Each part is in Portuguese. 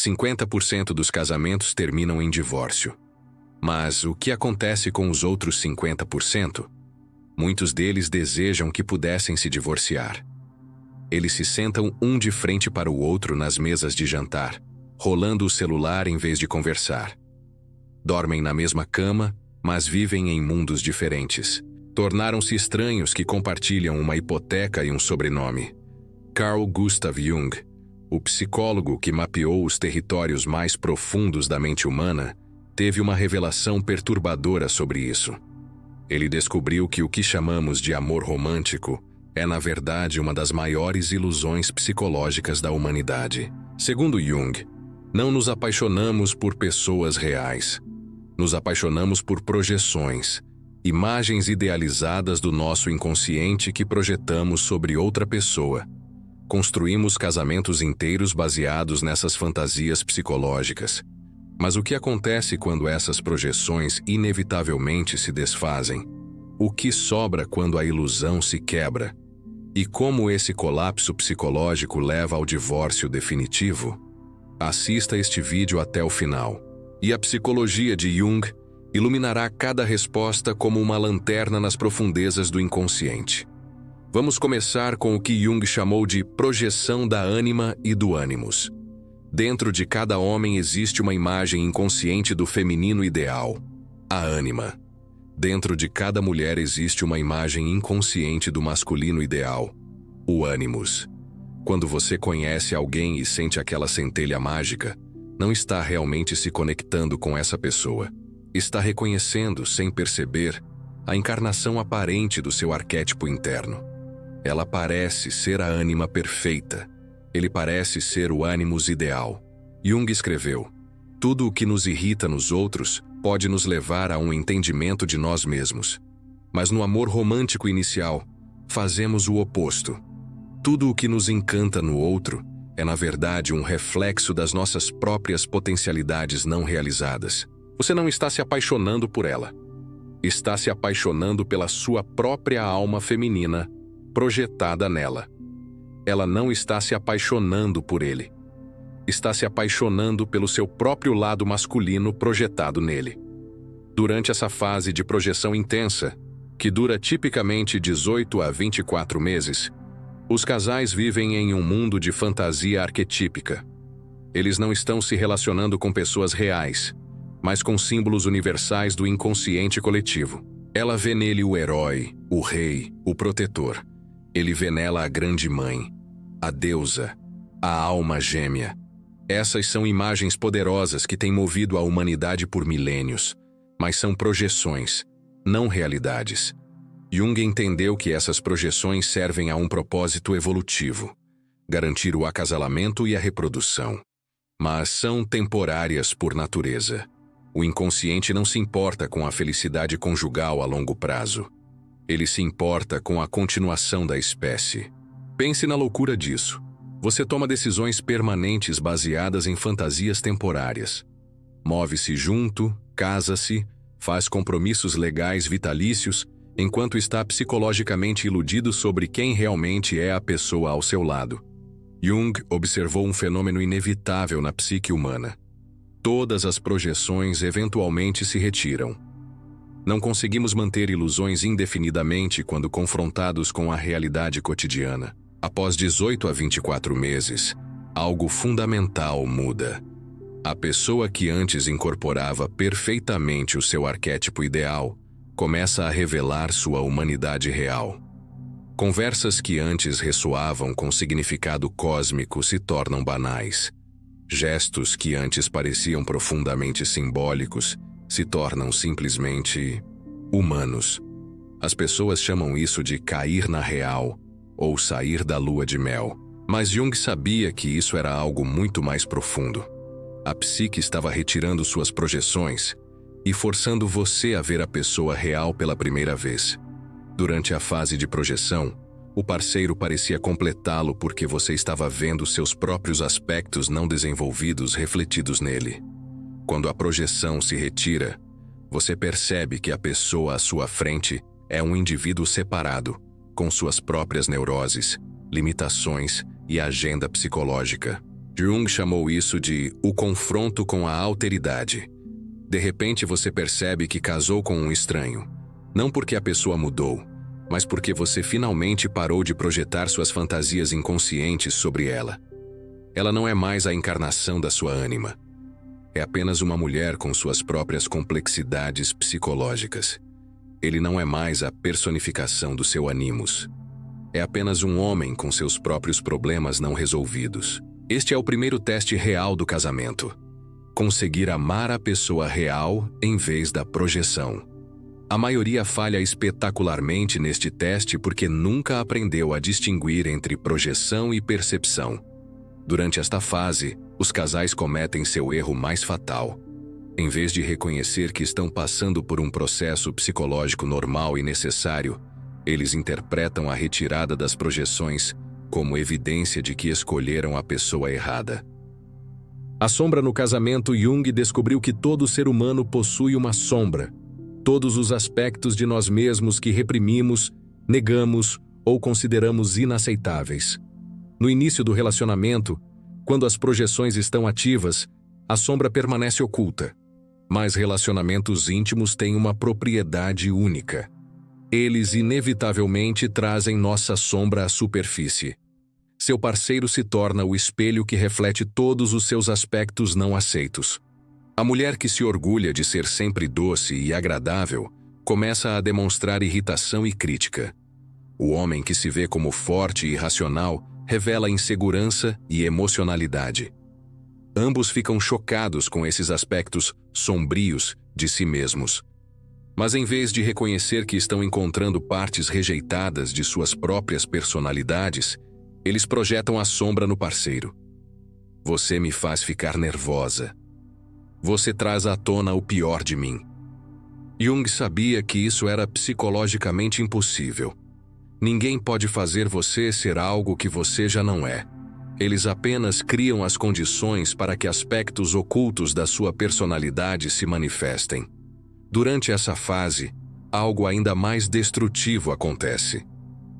50% dos casamentos terminam em divórcio. Mas o que acontece com os outros 50%? Muitos deles desejam que pudessem se divorciar. Eles se sentam um de frente para o outro nas mesas de jantar, rolando o celular em vez de conversar. Dormem na mesma cama, mas vivem em mundos diferentes. Tornaram-se estranhos que compartilham uma hipoteca e um sobrenome. Carl Gustav Jung, o psicólogo que mapeou os territórios mais profundos da mente humana, teve uma revelação perturbadora sobre isso. Ele descobriu que o que chamamos de amor romântico é, na verdade, uma das maiores ilusões psicológicas da humanidade. Segundo Jung, não nos apaixonamos por pessoas reais. Nos apaixonamos por projeções, imagens idealizadas do nosso inconsciente que projetamos sobre outra pessoa. Construímos casamentos inteiros baseados nessas fantasias psicológicas. Mas o que acontece quando essas projeções inevitavelmente se desfazem? O que sobra quando a ilusão se quebra? E como esse colapso psicológico leva ao divórcio definitivo? Assista este vídeo até o final. E a psicologia de Jung iluminará cada resposta como uma lanterna nas profundezas do inconsciente. Vamos começar com o que Jung chamou de projeção da ânima e do ânimos. Dentro de cada homem existe uma imagem inconsciente do feminino ideal, a ânima. Dentro de cada mulher existe uma imagem inconsciente do masculino ideal, o ânimos. Quando você conhece alguém e sente aquela centelha mágica, não está realmente se conectando com essa pessoa. Está reconhecendo, sem perceber, a encarnação aparente do seu arquétipo interno. Ela parece ser a ânima perfeita. Ele parece ser o ânimos ideal. Jung escreveu: tudo o que nos irrita nos outros pode nos levar a um entendimento de nós mesmos. Mas no amor romântico inicial, fazemos o oposto. Tudo o que nos encanta no outro é, na verdade, um reflexo das nossas próprias potencialidades não realizadas. Você não está se apaixonando por ela. Está se apaixonando pela sua própria alma feminina projetada nela. Ela não está se apaixonando por ele. Está se apaixonando pelo seu próprio lado masculino projetado nele. Durante essa fase de projeção intensa, que dura tipicamente 18 a 24 meses, os casais vivem em um mundo de fantasia arquetípica. Eles não estão se relacionando com pessoas reais, mas com símbolos universais do inconsciente coletivo. Ela vê nele o herói, o rei, o protetor. Ele vê nela a grande mãe, a deusa, a alma gêmea. Essas são imagens poderosas que têm movido a humanidade por milênios, mas são projeções, não realidades. Jung entendeu que essas projeções servem a um propósito evolutivo, garantir o acasalamento e a reprodução. Mas são temporárias por natureza. O inconsciente não se importa com a felicidade conjugal a longo prazo. Ele se importa com a continuação da espécie. Pense na loucura disso. Você toma decisões permanentes baseadas em fantasias temporárias. Move-se junto, casa-se, faz compromissos legais vitalícios, enquanto está psicologicamente iludido sobre quem realmente é a pessoa ao seu lado. Jung observou um fenômeno inevitável na psique humana. Todas as projeções eventualmente se retiram. Não conseguimos manter ilusões indefinidamente quando confrontados com a realidade cotidiana. Após 18 a 24 meses, algo fundamental muda. A pessoa que antes incorporava perfeitamente o seu arquétipo ideal começa a revelar sua humanidade real. Conversas que antes ressoavam com significado cósmico se tornam banais. Gestos que antes pareciam profundamente simbólicos se tornam simplesmente humanos. As pessoas chamam isso de cair na real ou sair da lua de mel. Mas Jung sabia que isso era algo muito mais profundo. A psique estava retirando suas projeções e forçando você a ver a pessoa real pela primeira vez. Durante a fase de projeção, o parceiro parecia completá-lo porque você estava vendo seus próprios aspectos não desenvolvidos refletidos nele. Quando a projeção se retira, você percebe que a pessoa à sua frente é um indivíduo separado, com suas próprias neuroses, limitações e agenda psicológica. Jung chamou isso de o confronto com a alteridade. De repente você percebe que casou com um estranho, não porque a pessoa mudou, mas porque você finalmente parou de projetar suas fantasias inconscientes sobre ela. Ela não é mais a encarnação da sua ânima. É apenas uma mulher com suas próprias complexidades psicológicas. Ele não é mais a personificação do seu animus. É apenas um homem com seus próprios problemas não resolvidos. Este é o primeiro teste real do casamento. Conseguir amar a pessoa real em vez da projeção. A maioria falha espetacularmente neste teste porque nunca aprendeu a distinguir entre projeção e percepção. Durante esta fase, os casais cometem seu erro mais fatal. Em vez de reconhecer que estão passando por um processo psicológico normal e necessário, eles interpretam a retirada das projeções como evidência de que escolheram a pessoa errada. A sombra no casamento. Jung descobriu que todo ser humano possui uma sombra. Todos os aspectos de nós mesmos que reprimimos, negamos ou consideramos inaceitáveis. No início do relacionamento, quando as projeções estão ativas, a sombra permanece oculta. Mas relacionamentos íntimos têm uma propriedade única. Eles inevitavelmente trazem nossa sombra à superfície. Seu parceiro se torna o espelho que reflete todos os seus aspectos não aceitos. A mulher que se orgulha de ser sempre doce e agradável começa a demonstrar irritação e crítica. O homem que se vê como forte e racional revela insegurança e emocionalidade. Ambos ficam chocados com esses aspectos sombrios de si mesmos. Mas em vez de reconhecer que estão encontrando partes rejeitadas de suas próprias personalidades, eles projetam a sombra no parceiro. Você me faz ficar nervosa. Você traz à tona o pior de mim. Jung sabia que isso era psicologicamente impossível. Ninguém pode fazer você ser algo que você já não é. Eles apenas criam as condições para que aspectos ocultos da sua personalidade se manifestem. Durante essa fase, algo ainda mais destrutivo acontece.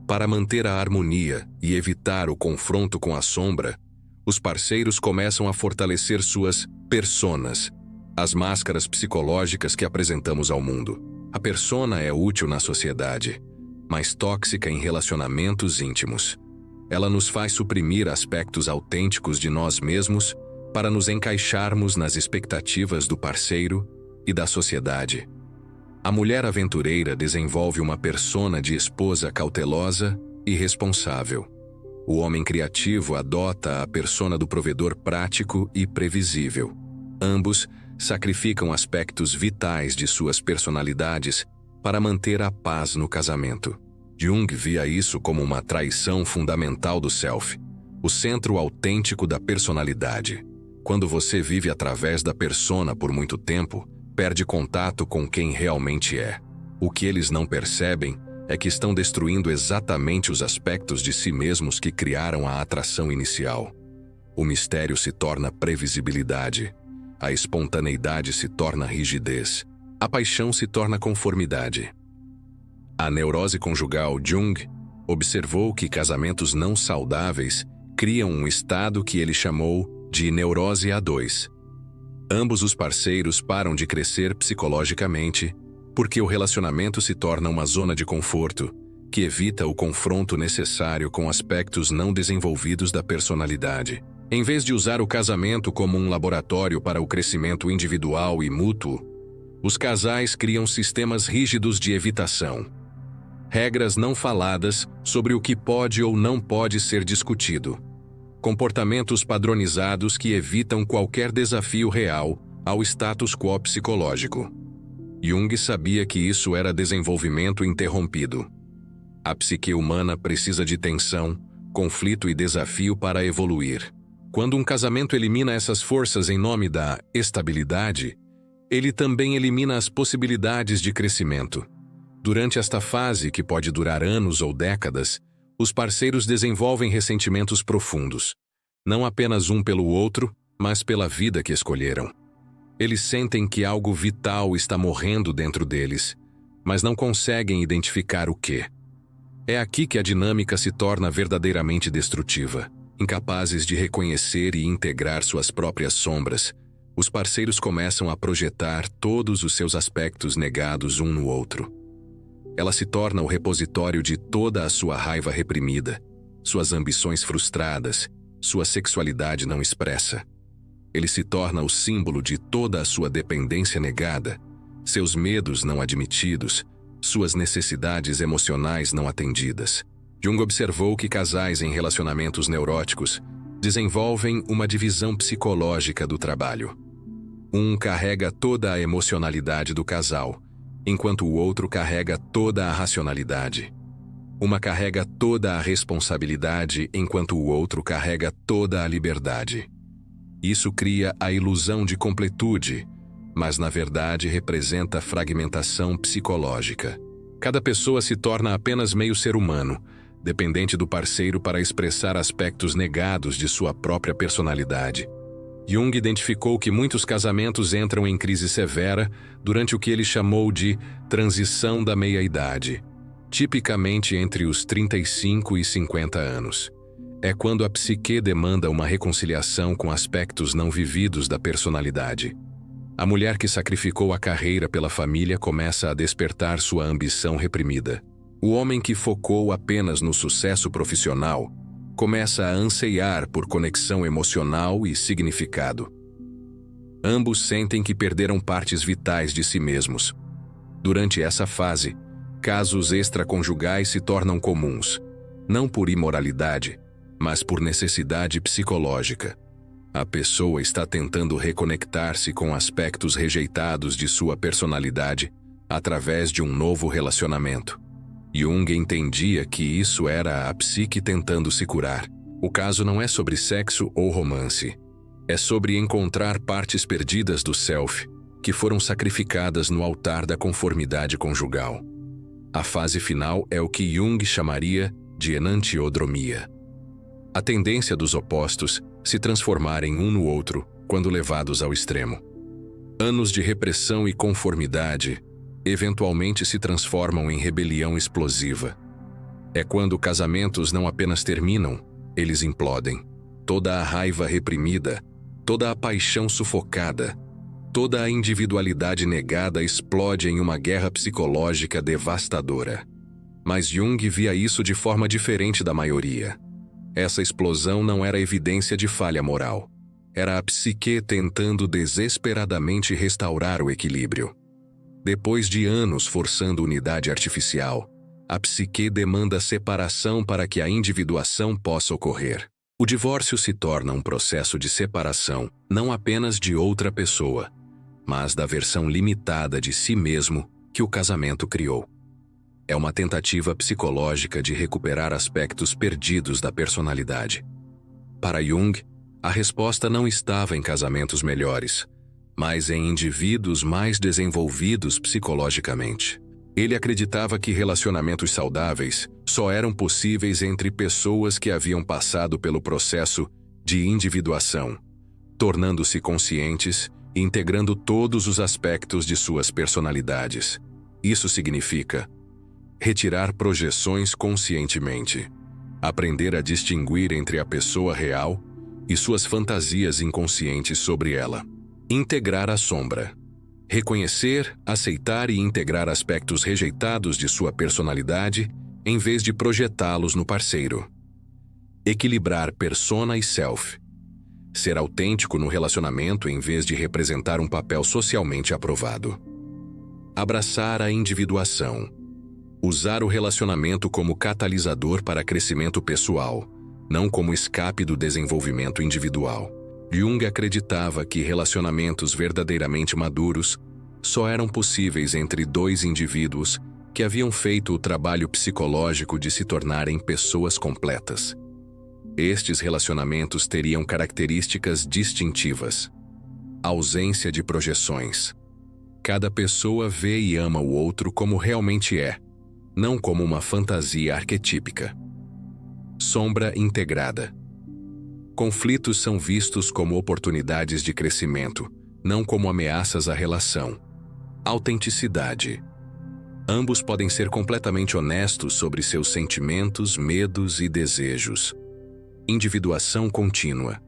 Para manter a harmonia e evitar o confronto com a sombra, os parceiros começam a fortalecer suas personas, as máscaras psicológicas que apresentamos ao mundo. A persona é útil na sociedade, mas tóxica em relacionamentos íntimos. Ela nos faz suprimir aspectos autênticos de nós mesmos para nos encaixarmos nas expectativas do parceiro e da sociedade. A mulher aventureira desenvolve uma persona de esposa cautelosa e responsável. O homem criativo adota a persona do provedor prático e previsível. Ambos sacrificam aspectos vitais de suas personalidades para manter a paz no casamento. Jung via isso como uma traição fundamental do self, o centro autêntico da personalidade. Quando você vive através da persona por muito tempo, perde contato com quem realmente é. O que eles não percebem é que estão destruindo exatamente os aspectos de si mesmos que criaram a atração inicial. O mistério se torna previsibilidade. A espontaneidade se torna rigidez. A paixão se torna conformidade. A neurose conjugal. Jung observou que casamentos não saudáveis criam um estado que ele chamou de neurose A2. Ambos os parceiros param de crescer psicologicamente porque o relacionamento se torna uma zona de conforto que evita o confronto necessário com aspectos não desenvolvidos da personalidade. Em vez de usar o casamento como um laboratório para o crescimento individual e mútuo, os casais criam sistemas rígidos de evitação. Regras não faladas sobre o que pode ou não pode ser discutido. Comportamentos padronizados que evitam qualquer desafio real ao status quo psicológico. Jung sabia que isso era desenvolvimento interrompido. A psique humana precisa de tensão, conflito e desafio para evoluir. Quando um casamento elimina essas forças em nome da estabilidade, ele também elimina as possibilidades de crescimento. Durante esta fase, que pode durar anos ou décadas, os parceiros desenvolvem ressentimentos profundos, não apenas um pelo outro, mas pela vida que escolheram. Eles sentem que algo vital está morrendo dentro deles, mas não conseguem identificar o que. É aqui que a dinâmica se torna verdadeiramente destrutiva. Incapazes de reconhecer e integrar suas próprias sombras, os parceiros começam a projetar todos os seus aspectos negados um no outro. Ela se torna o repositório de toda a sua raiva reprimida, suas ambições frustradas, sua sexualidade não expressa. Ele se torna o símbolo de toda a sua dependência negada, seus medos não admitidos, suas necessidades emocionais não atendidas. Jung observou que casais em relacionamentos neuróticos desenvolvem uma divisão psicológica do trabalho. Um carrega toda a emocionalidade do casal, enquanto o outro carrega toda a racionalidade. Uma carrega toda a responsabilidade, enquanto o outro carrega toda a liberdade. Isso cria a ilusão de completude, mas na verdade representa fragmentação psicológica. Cada pessoa se torna apenas meio ser humano, dependente do parceiro para expressar aspectos negados de sua própria personalidade. Jung identificou que muitos casamentos entram em crise severa durante o que ele chamou de transição da meia-idade, tipicamente entre os 35 e 50 anos. É quando a psique demanda uma reconciliação com aspectos não vividos da personalidade. A mulher que sacrificou a carreira pela família começa a despertar sua ambição reprimida. O homem que focou apenas no sucesso profissional começa a anseiar por conexão emocional e significado. Ambos sentem que perderam partes vitais de si mesmos. Durante essa fase, casos extraconjugais se tornam comuns, não por imoralidade, mas por necessidade psicológica. A pessoa está tentando reconectar-se com aspectos rejeitados de sua personalidade através de um novo relacionamento. Jung entendia que isso era a psique tentando se curar. O caso não é sobre sexo ou romance. É sobre encontrar partes perdidas do self, que foram sacrificadas no altar da conformidade conjugal. A fase final é o que Jung chamaria de enantiodromia. A tendência dos opostos se transformarem um no outro quando levados ao extremo. Anos de repressão e conformidade eventualmente se transformam em rebelião explosiva. É quando casamentos não apenas terminam, eles implodem. Toda a raiva reprimida, toda a paixão sufocada, toda a individualidade negada explode em uma guerra psicológica devastadora. Mas Jung via isso de forma diferente da maioria. Essa explosão não era evidência de falha moral. Era a psique tentando desesperadamente restaurar o equilíbrio. Depois de anos forçando unidade artificial, a psique demanda separação para que a individuação possa ocorrer. O divórcio se torna um processo de separação, não apenas de outra pessoa, mas da versão limitada de si mesmo que o casamento criou. É uma tentativa psicológica de recuperar aspectos perdidos da personalidade. Para Jung, a resposta não estava em casamentos melhores, mas em indivíduos mais desenvolvidos psicologicamente. Ele acreditava que relacionamentos saudáveis só eram possíveis entre pessoas que haviam passado pelo processo de individuação, tornando-se conscientes e integrando todos os aspectos de suas personalidades. Isso significa retirar projeções conscientemente, aprender a distinguir entre a pessoa real e suas fantasias inconscientes sobre ela. Integrar a sombra. Reconhecer, aceitar e integrar aspectos rejeitados de sua personalidade em vez de projetá-los no parceiro. Equilibrar persona e self. Ser autêntico no relacionamento em vez de representar um papel socialmente aprovado. Abraçar a individuação. Usar o relacionamento como catalisador para crescimento pessoal, não como escape do desenvolvimento individual. Jung acreditava que relacionamentos verdadeiramente maduros só eram possíveis entre dois indivíduos que haviam feito o trabalho psicológico de se tornarem pessoas completas. Estes relacionamentos teriam características distintivas. Ausência de projeções. Cada pessoa vê e ama o outro como realmente é, não como uma fantasia arquetípica. Sombra integrada. Conflitos são vistos como oportunidades de crescimento, não como ameaças à relação. Autenticidade. Ambos podem ser completamente honestos sobre seus sentimentos, medos e desejos. Individuação contínua.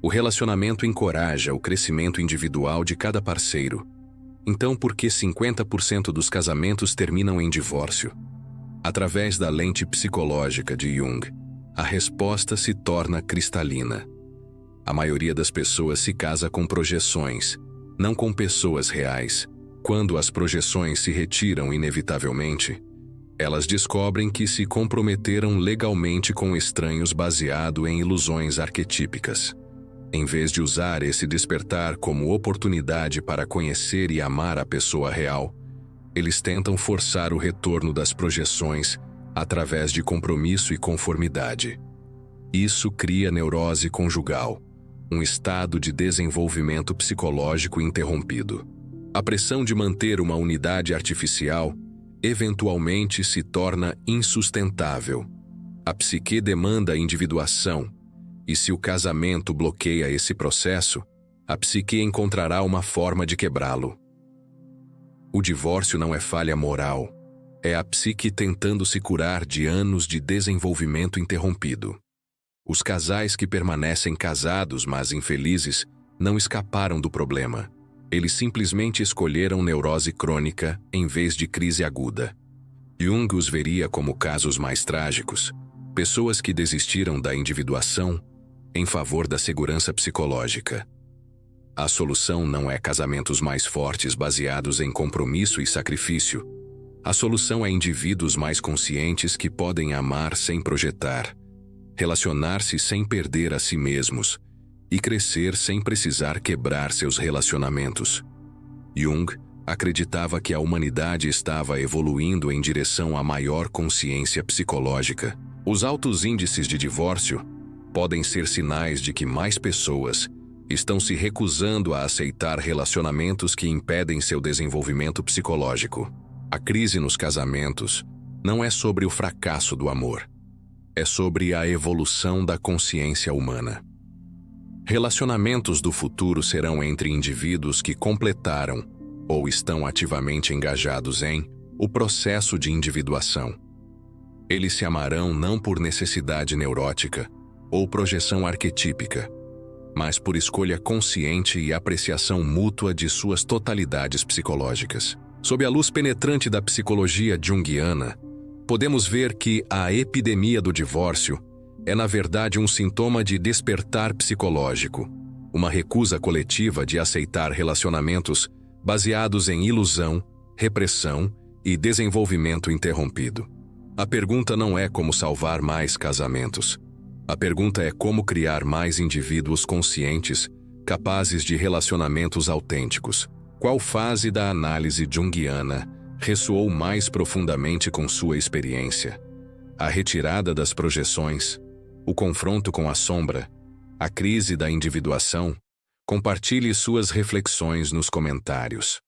O relacionamento encoraja o crescimento individual de cada parceiro. Então, por que 50% dos casamentos terminam em divórcio? Através da lente psicológica de Jung, a resposta se torna cristalina. A maioria das pessoas se casa com projeções, não com pessoas reais. Quando as projeções se retiram inevitavelmente, elas descobrem que se comprometeram legalmente com estranhos baseado em ilusões arquetípicas. Em vez de usar esse despertar como oportunidade para conhecer e amar a pessoa real, eles tentam forçar o retorno das projeções através de compromisso e conformidade. Isso cria neurose conjugal, um estado de desenvolvimento psicológico interrompido. A pressão de manter uma unidade artificial eventualmente se torna insustentável. A psique demanda a individuação, e se o casamento bloqueia esse processo, a psique encontrará uma forma de quebrá-lo. O divórcio não é falha moral, é a psique tentando se curar de anos de desenvolvimento interrompido. Os casais que permanecem casados, mas infelizes, não escaparam do problema. Eles simplesmente escolheram neurose crônica em vez de crise aguda. Jung os veria como casos mais trágicos, pessoas que desistiram da individuação em favor da segurança psicológica. A solução não é casamentos mais fortes baseados em compromisso e sacrifício. A solução é indivíduos mais conscientes que podem amar sem projetar, relacionar-se sem perder a si mesmos e crescer sem precisar quebrar seus relacionamentos. Jung acreditava que a humanidade estava evoluindo em direção a maior consciência psicológica. Os altos índices de divórcio podem ser sinais de que mais pessoas estão se recusando a aceitar relacionamentos que impedem seu desenvolvimento psicológico. A crise nos casamentos não é sobre o fracasso do amor, é sobre a evolução da consciência humana. Relacionamentos do futuro serão entre indivíduos que completaram ou estão ativamente engajados em o processo de individuação. Eles se amarão não por necessidade neurótica ou projeção arquetípica, mas por escolha consciente e apreciação mútua de suas totalidades psicológicas. Sob a luz penetrante da psicologia junguiana, podemos ver que a epidemia do divórcio é na verdade um sintoma de despertar psicológico, uma recusa coletiva de aceitar relacionamentos baseados em ilusão, repressão e desenvolvimento interrompido. A pergunta não é como salvar mais casamentos. A pergunta é como criar mais indivíduos conscientes, capazes de relacionamentos autênticos. Qual fase da análise junguiana ressoou mais profundamente com sua experiência? A retirada das projeções, o confronto com a sombra, a crise da individuação? Compartilhe suas reflexões nos comentários.